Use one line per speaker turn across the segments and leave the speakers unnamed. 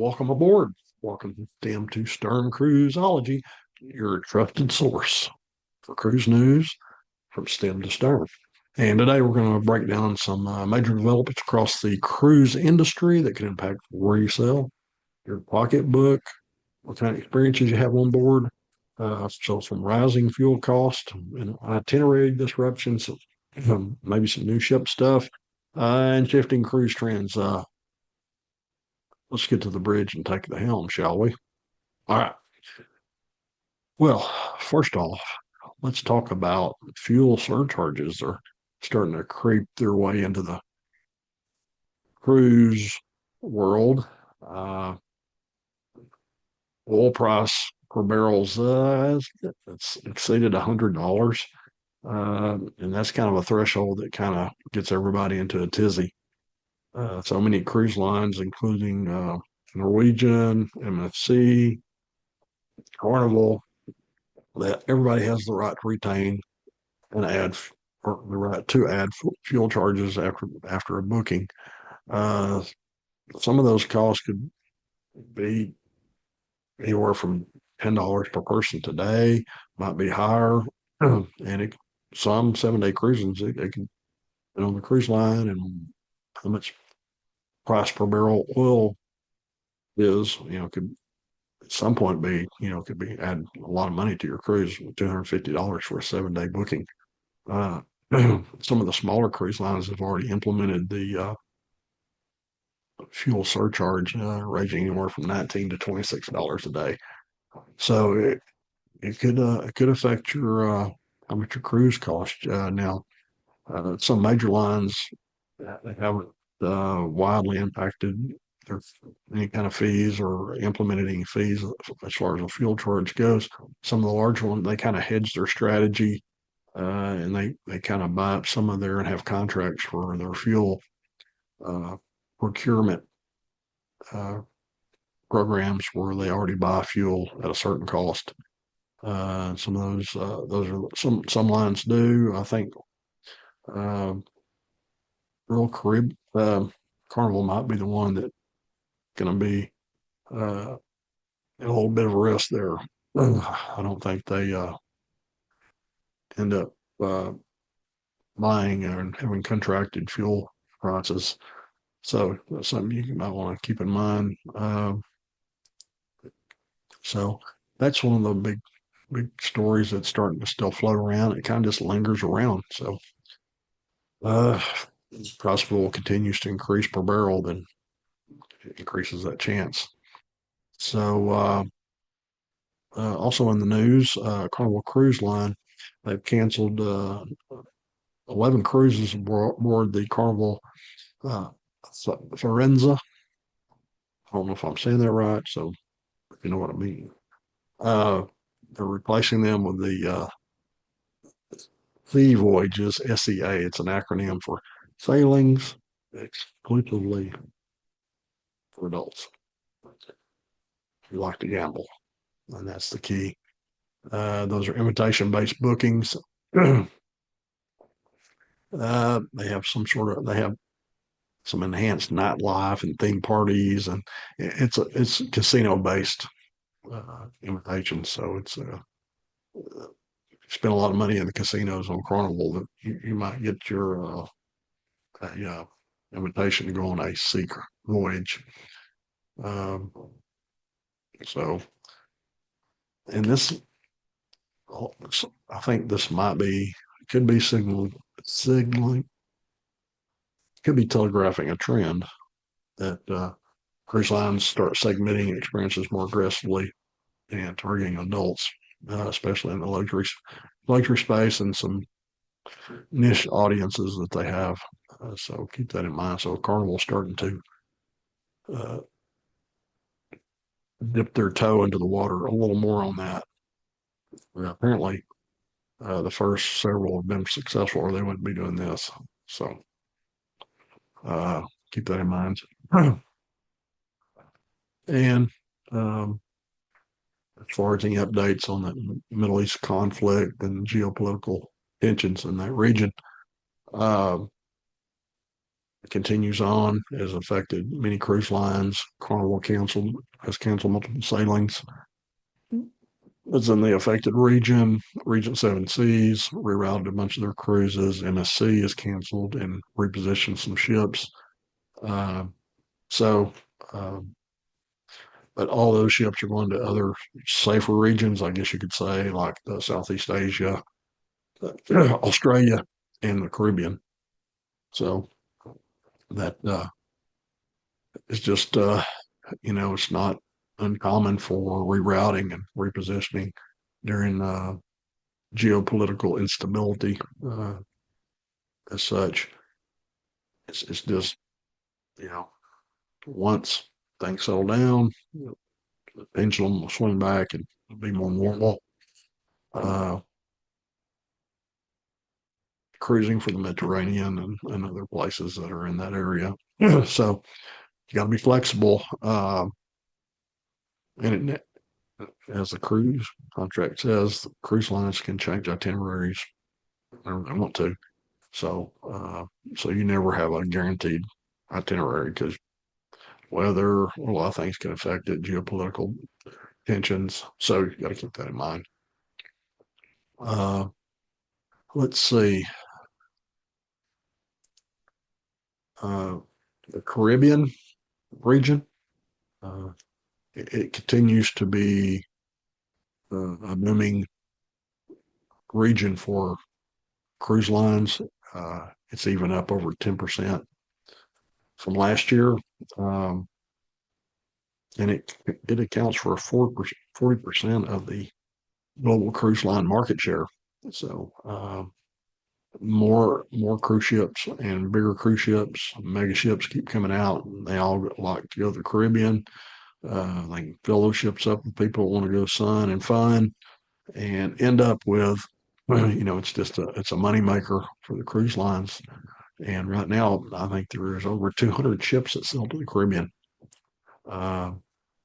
welcome aboard. Welcome, damn, to Stern Cruiseology, your trusted source for cruise news from stem to stern. And today we're going to break down some major developments across the cruise industry that can impact where you sail, your pocketbook, what kind of experiences you have on board. So from rising fuel costs and itinerary disruptions, maybe some new ship stuff, and shifting cruise trends. Let's get to the bridge and take the helm, shall we? All right. Well, first off, let's talk about fuel surcharges. Are starting to creep their way into the cruise world. Uh, Oil price per barrel's it's exceeded $100, and that's kind of a threshold that kind of gets everybody into a tizzy. So many cruise lines, including Norwegian, MFC, Carnival, that everybody has the right to retain and add or the right to add fuel charges after a booking. Uh, some of those costs could be anywhere from $10 per person today, might be higher, and some 7 day cruises it can on the cruise line and how much price per barrel oil is, could at some point be, could be add a lot of money to your cruise, $250 for a 7 day booking. Uh, some of the smaller cruise lines have already implemented the fuel surcharge, ranging anywhere from $19 to $26 a day. So it could affect your how much your cruise costs. Now, some major lines they haven't widely impacted their any kind of fees or implemented any fees as far as the fuel charge goes. Some of the larger ones they kind of hedge their strategy, and they kind of buy up some of their and have contracts for their fuel uh, procurement uh, programs where they already buy fuel at a certain cost. Some of those are some lines do. I think uh, Royal Carnival might be the one that's going to be uh, a little bit of a risk there. I don't think they end up uh, buying and having contracted fuel prices. So that's something you might want to keep in mind. So that's one of the big stories that's starting to still float around. It kind of just lingers around. So uh, price of oil continues to increase per barrel, then it increases that chance. So also in the news, Carnival Cruise Line, they've canceled 11 cruises aboard the Carnival uh, Firenze. I don't know if I'm saying that right, so you know what I mean. Uh, they're replacing them with the Sea Voyages, SEA. It's an acronym for Sailings Exclusively for Adults who like to gamble, and that's the key. Those are invitation-based bookings. They have they have some enhanced nightlife and theme parties, and it's casino-based invitation. So it's spend a lot of money in the casinos on Carnival, that you might get your invitation to go on a secret voyage. Um, so, and this, I think this might be, could be signaling, could be telegraphing a trend that cruise lines start segmenting experiences more aggressively and targeting adults, especially in the luxury space and some niche audiences that they have. So keep that in mind. So Carnival's starting to uh, dip their toe into the water a little more on that. Apparently, the first several have been successful, or they wouldn't be doing this. So uh, keep that in mind. And as far as any updates on the Middle East conflict and geopolitical tensions in that region, uh, continues on, has affected many cruise lines. Carnival has canceled multiple sailings. It's in the affected region. Region 7 Seas rerouted a bunch of their cruises. MSC has canceled and repositioned some ships. Uh, so, um, but all those ships are going to other safer regions, I guess you could say, like the Southeast Asia, Australia, and the Caribbean. So that is just, it's not uncommon for rerouting and repositioning during geopolitical instability as such. It's just, you know, once things settle down, the pendulum will swing back and be more normal. Uh, Cruising for the Mediterranean and other places that are in that area. So you got to be flexible. And as the cruise contract says, cruise lines can change itineraries whenever they want to. So, so you never have a guaranteed itinerary because weather, a lot of things can affect it, geopolitical tensions. So you got to keep that in mind. Uh, let's see. Uh, the Caribbean region, uh, it continues to be a booming region for cruise lines. It's even up over 10% from last year. Um, and it accounts for 40% of the global cruise line market share. So more cruise ships and bigger cruise ships, mega ships keep coming out. They all like to go to the Caribbean. They can fill those ships up with people who want to go sun and fun, and end up with, it's a money maker for the cruise lines. And right now, I think there is over 200 ships that sail to the Caribbean. Uh,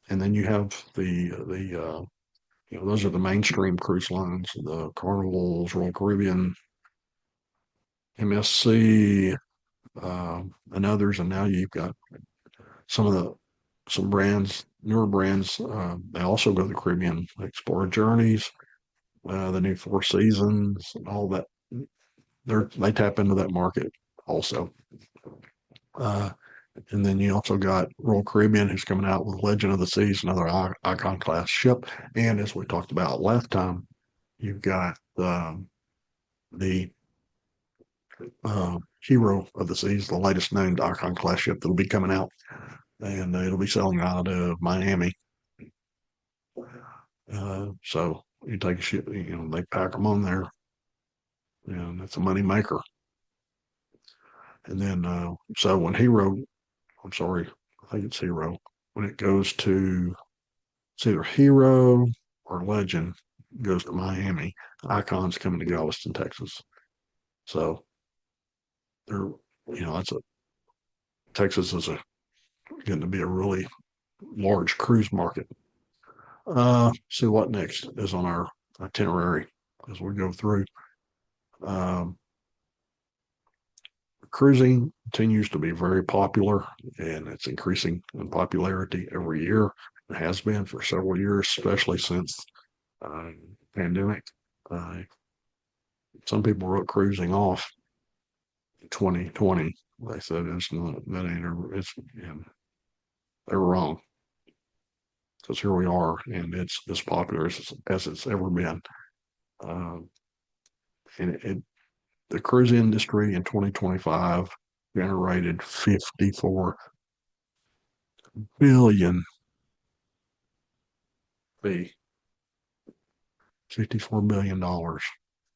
and then you have those are the mainstream cruise lines, the Carnivals, Royal Caribbean, MSC, and others. And now you've got some brands, newer brands. They also go to the Caribbean, like Explorer Journeys, the new Four Seasons, and all that. They tap into that market also. Uh, and then you also got Royal Caribbean, who's coming out with Legend of the Seas, another Icon class ship. And as we talked about last time, you've got the Hero of the Seas, the latest named Icon class ship that'll be coming out, and it'll be selling out of Miami. So you take a ship, they pack them on there, and it's a money maker. And then, so when Hero, I'm sorry, I think it's Hero, when it goes to, it's either Hero or Legend, goes to Miami. Icon's coming to Galveston, Texas. So they're, that's a Texas is getting to be a really large cruise market. See what next is on our itinerary as we go through. Um, Cruising continues to be very popular, and it's increasing in popularity every year. It has been for several years, especially since uh, pandemic. Uh, some people wrote cruising off in 2020. They said it's not that ain't ever, it's they were wrong, because here we are, and it's as popular as it's ever been. Uh, and the cruise industry in 2025 generated 54 billion, $54 billion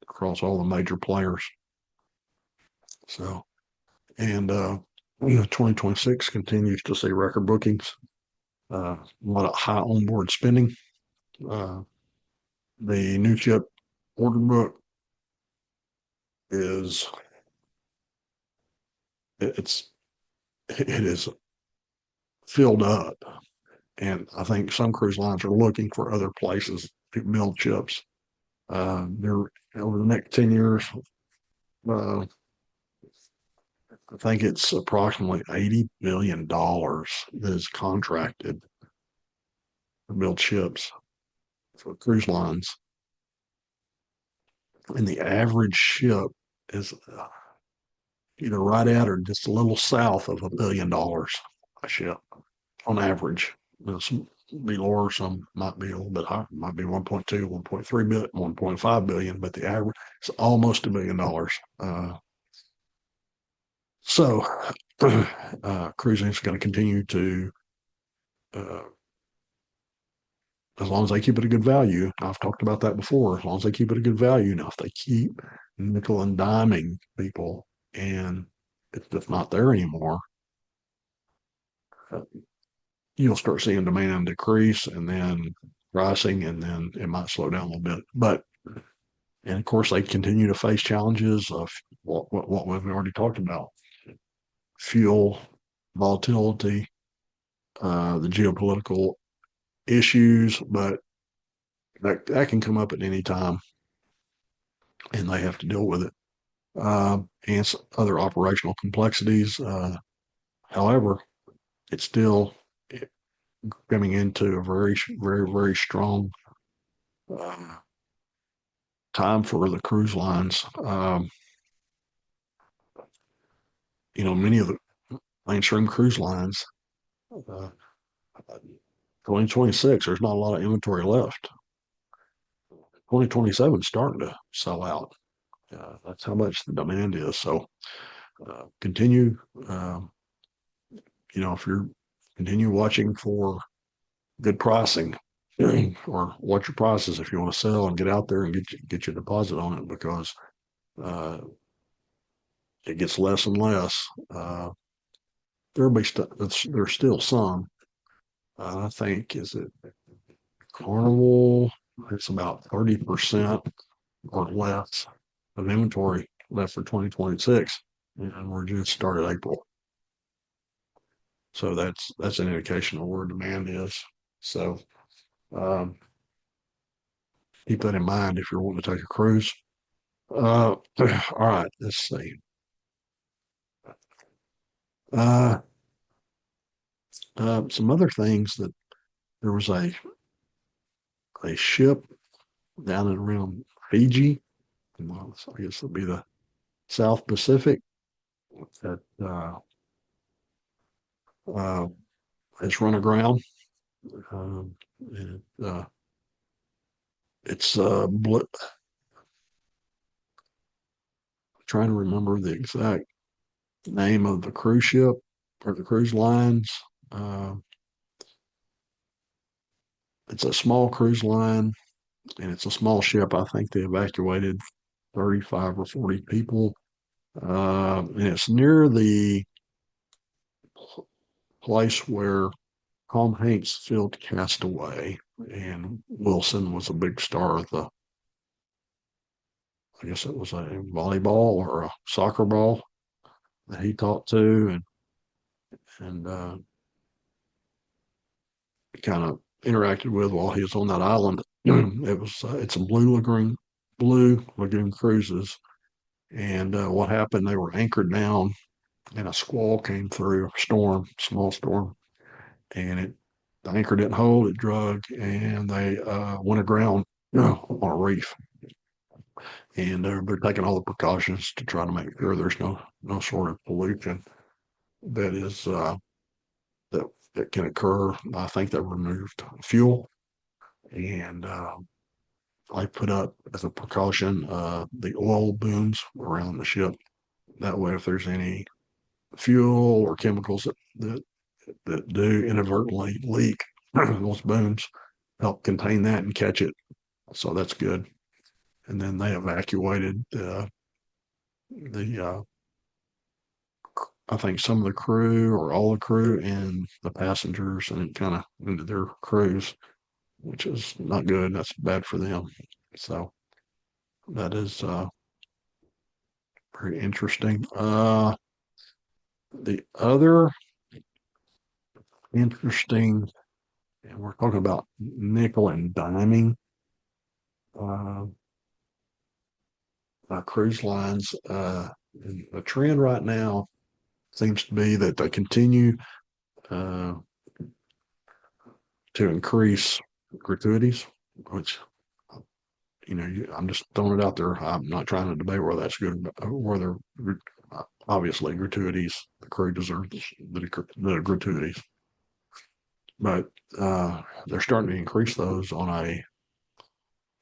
across all the major players. So, and 2026 continues to see record bookings, a lot of high onboard spending. Uh, the new ship order book is it's it is filled up, and I think some cruise lines are looking for other places to build ships. They're over the next 10 years. Uh, I think it's approximately $80 billion that is contracted to build ships for cruise lines. And the average ship is either right at or just a little south of $1 billion a ship on average. Some be lower, some might be a little bit higher, might be 1.2, 1.3 billion, 1.5 billion, but the average is almost $1 billion. So cruising is going to continue to, uh, as long as they keep it a good value. I've talked about that before. As long as they keep it a good value. Now, if they keep nickel and diming people and it's just not there anymore, uh, you'll start seeing demand decrease and then pricing, and then it might slow down a little bit. But, and of course, they continue to face challenges of what we've already talked about: fuel, volatility, the geopolitical issues, but that can come up at any time and they have to deal with it. And other operational complexities. However, it's still coming into a very strong uh, time for the cruise lines. Many of the mainstream cruise lines, uh, 2026, there's not a lot of inventory left. 2027 is starting to sell out. That's how much the demand is. So continue, if you're continue watching for good pricing, or watch your prices if you want to sell and get out there and get your deposit on it, because uh, it gets less and less. There's still some. I think is it Carnival? It's about 30% or less of inventory left for 2026, and we're just started April. So that's an indication of where demand is. So um, keep that in mind if you're wanting to take a cruise. All right, let's see. Uh, some other things that there was a ship down and around Fiji. Well, I guess it'll be the South Pacific that uh, has run aground. Um, and, it's trying to remember the exact name of the cruise ship or the cruise lines. Uh, it's a small cruise line and it's a small ship. I think they evacuated 35 or 40 people. And it's near the place where Tom Hanks filmed Castaway, and Wilson was a big star of I guess it was a volleyball or a soccer ball that he talked to, and kind of interacted with while he was on that island. It's a Blue Lagoon Cruises, and what happened? They were anchored down, and a squall came through, a storm, small storm, and the anchor didn't hold, it drug, and they went aground on a reef. And they're taking all the precautions to try to make sure there's no sort of pollution that is that that can occur. I think they removed fuel, and I put up as a precaution the oil booms around the ship. That way, if there's any fuel or chemicals that do inadvertently leak, those booms help contain that and catch it. So that's good. And then they evacuated the I think some of the crew or all the crew and the passengers, and it kind of into their cruise, which is not good. That's bad for them. So that is very interesting. The other interesting, and we're talking about nickel and diming uh, cruise lines. The trend right now seems to be that they continue uh, to increase gratuities, which I'm just throwing it out there. I'm not trying to debate whether that's good, whether obviously gratuities, the crew deserves the gratuities, but they're starting to increase those on a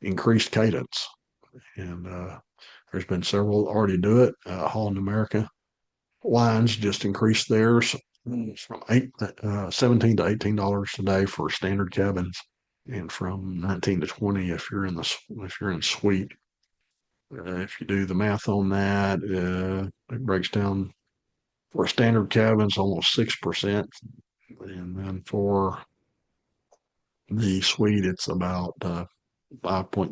increased cadence, and there's been several already do it. Holland America Lines just increased theirs from 17 to $18 a day for standard cabins, and from 19 to 20 if you're in suite. If you do the math on that, it breaks down for a standard cabin, it's almost 6%, and then for the suite, it's about 5.3,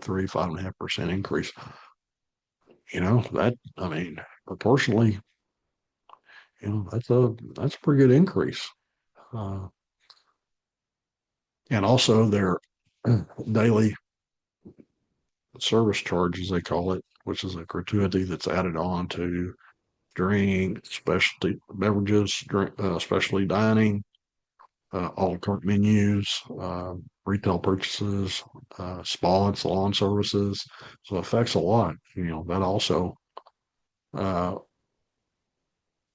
5.5% increase. That, I mean, proportionally, that's a pretty good increase. Uh, and also their daily service charge, as they call it, which is a gratuity that's added on to drink, specialty beverages, specialty dining, a la carte menus, retail purchases, spa and salon services. So it affects a lot. That also uh,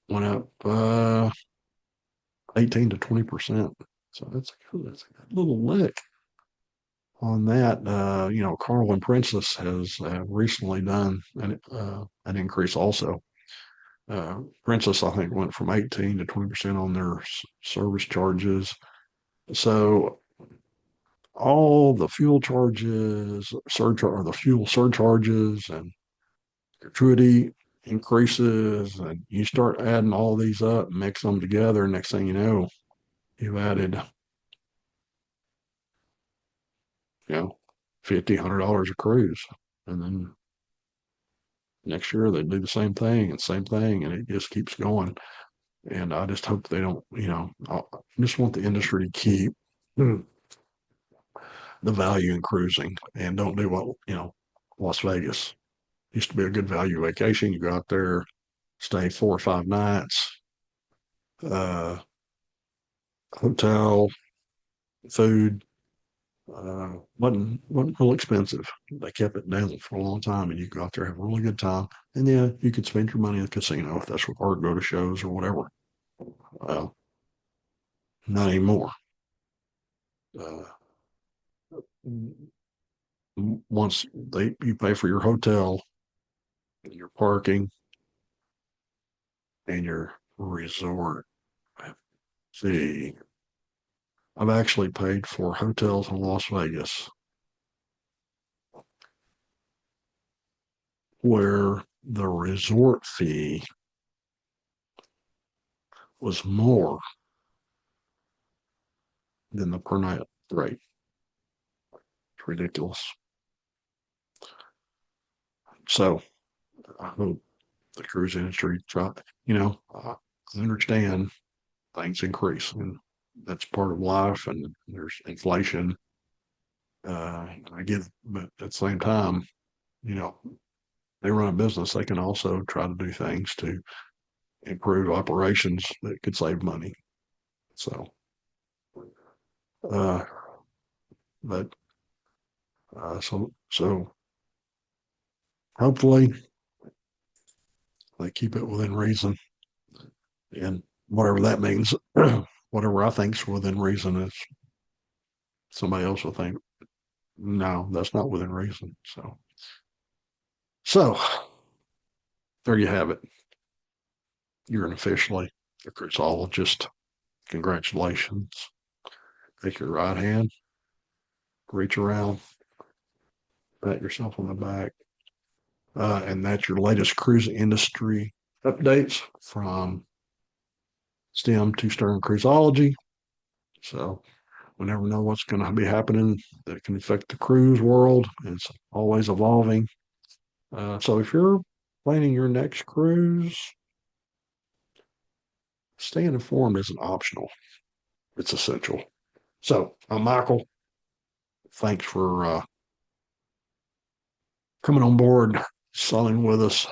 went up 18 to 20%. So that's a good little lick on that. Carl and Princess has recently done an increase also. Princess, I think, went from 18 to 20% on their service charges. So all the fuel charges, or the fuel surcharges and gratuity increases, and you start adding all these up, mix them together, and next thing you know, you've added, you know, $50, $100 a cruise. And then next year they do the same thing and same thing, and it just keeps going. And I just hope they don't, I just want the industry to keep the value in cruising and don't do what, Las Vegas used to be a good value vacation. You go out there, stay 4 or 5 nights, uh, hotel, food, wasn't real expensive. They kept it down for a long time, and you go out there have a really good time. And yeah, you could spend your money in the casino if that's required, go to shows or whatever. Uh, Not anymore. Uh, Once you pay for your hotel, your parking, and your resort fee. I've actually paid for hotels in Las Vegas where the resort fee was more than the per night rate. It's ridiculous. So I hope the cruise industry try. I understand things increase, and that's part of life, and there's inflation. I get, but at the same time, you know, they run a business. They can also try to do things to improve operations that could save money. So, uh, but so hopefully they keep it within reason, and whatever that means, whatever I think's within reason is somebody else will think, no, that's not within reason. So there you have it. You're an officially a cruisologist. Congratulations. Take your right hand, reach around, pat yourself on the back. And that's your latest cruise industry updates from STEM to Stern Cruiseology. So we never know what's going to be happening that can affect the cruise world. It's always evolving. So if you're planning your next cruise, staying informed isn't optional. It's essential. So I'm Michael. Thanks for coming on board, selling with us.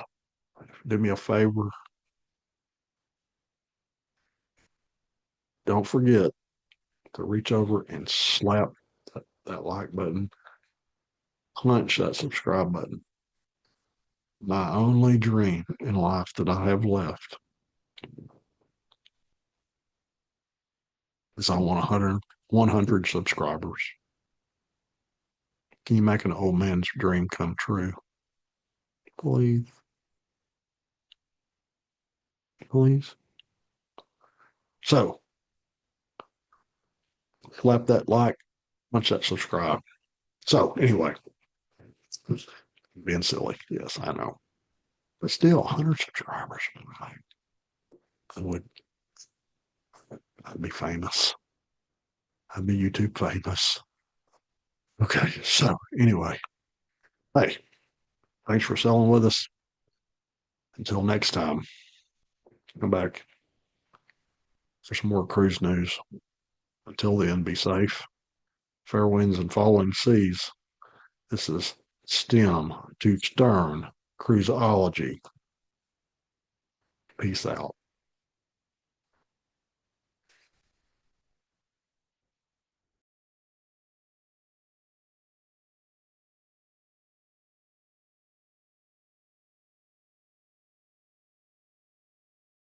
Do me a favor, don't forget to reach over and slap that like button, punch that subscribe button. My only dream in life that I have left is I want 100 subscribers. Can you make an old man's dream come true? Please. Please. So, slap that like, punch that subscribe. So, anyway, being silly. Yes, I know. But still, 100 subscribers. I would, I'd be famous. I'd be YouTube famous. Okay, so anyway, hey, thanks for selling with us. Until next time, come back for some more cruise news. Until then, be safe. Fair winds and falling seas. This is STEM to Stern Cruiseology. Peace out.